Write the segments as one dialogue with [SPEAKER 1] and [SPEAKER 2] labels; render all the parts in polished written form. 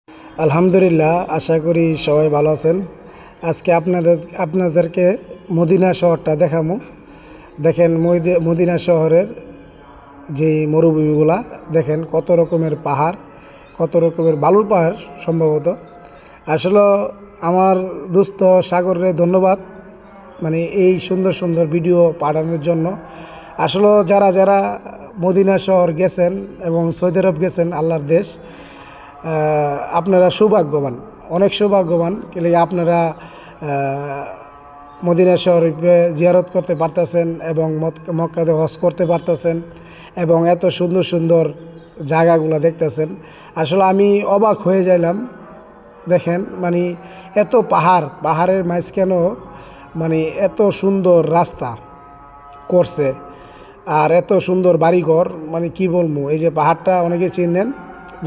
[SPEAKER 1] আলহামদুলিল্লাহ, আশা করি সবাই ভালো আছেন। আজকে আপনাদেরকে মদিনা শহরটা দেখাবো। দেখেন মদিনা শহরের যে মরুভূমিগুলা দেখেন, কত রকমের পাহাড়, কত রকমের বালুর পাহাড় সম্ভবত। আসলে আমার দোস্ত সাগরে ধন্যবাদ, মানে এই সুন্দর সুন্দর ভিডিও পাঠানোর জন্য। আসলে যারা যারা মদিনা শহর গেছেন এবং সৌদি আরব গেছেন, আল্লাহর দেশ, আপনারা সৌভাগ্যবান, অনেক সৌভাগ্যবান। কেলে আপনারা মদিনা শরীফে জিয়ারত করতে পারতেছেন এবং মক্কাতে হজ করতে পারতেছেন এবং এত সুন্দর সুন্দর জায়গাগুলো দেখতেছেন। আসলে আমি অবাক হয়ে যাইলাম। দেখেন, মানে এত পাহাড়ের মাঝখানেও মানে এত সুন্দর রাস্তা করছে আর এত সুন্দর বাড়িঘর, মানে কি বলবো। এই যে পাহাড়টা অনেকে চিনেন,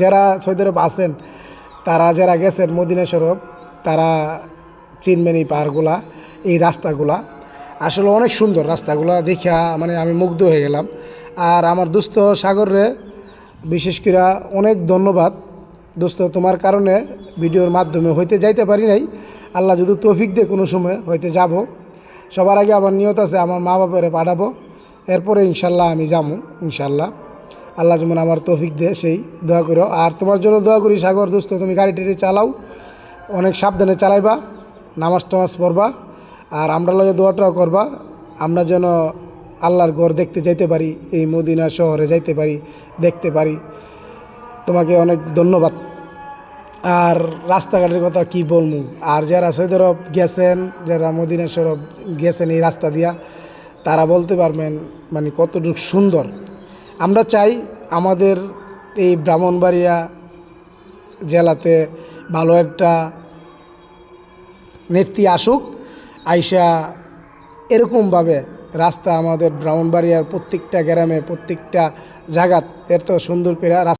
[SPEAKER 1] যারা সৌদি আরব আছেন, তারা যারা গেছেন মদিনা শরীফ, তারা চিনবেন এই পাহাড়গুলা, এই রাস্তাগুলা। আসলে অনেক সুন্দর রাস্তাগুলা দেখা, মানে আমি মুগ্ধ হয়ে গেলাম। আর আমার দোস্ত সাগরে বিশেষ করে অনেক ধন্যবাদ। দোস্ত, তোমার কারণে ভিডিওর মাধ্যমে হইতে যাইতে পারি নাই। আল্লাহ যদি তৌফিক দিয়ে কোনো সময় হইতে যাব। সবার আগে আমার নিয়ত আছে আমার মা বাবারে পাঠাবো, এরপরে ইনশাল্লাহ আমি যাবো। ইনশাল্লাহ আল্লাহ যেমন আমার তৌফিক দেয়, সেই দোয়া করো। আর তোমার জন্য দোয়া করি সাগর দোস্ত, তুমি গাড়ি টাড়ি চালাও, অনেক সাবধানে চালাইবা, নামাজ টামাজ পড়বা, আর আমরা লগে দোয়াটাও করবা, আমরা যেন আল্লাহর ঘর দেখতে যাইতে পারি, এই মদিনা শহরে যাইতে পারি, দেখতে পারি। তোমাকে অনেক ধন্যবাদ। আর রাস্তাঘাটের কথা কি বলবো, আর যারা সৌদি আরব গেছেন, যারা মদিনা শরীফ গেছেন এই রাস্তা দিয়া, তারা বলতে পারবেন মানে কতটুকু সুন্দর। আমরা চাই আমাদের এই ব্রাহ্মণবাড়িয়া জেলাতে ভালো একটা নেত্রী আসুক, আইসা এরকমভাবে রাস্তা আমাদের ব্রাহ্মণবাড়িয়ার প্রত্যেকটা গ্রামে, প্রত্যেকটা জায়গা এত সুন্দর করে রাস্তা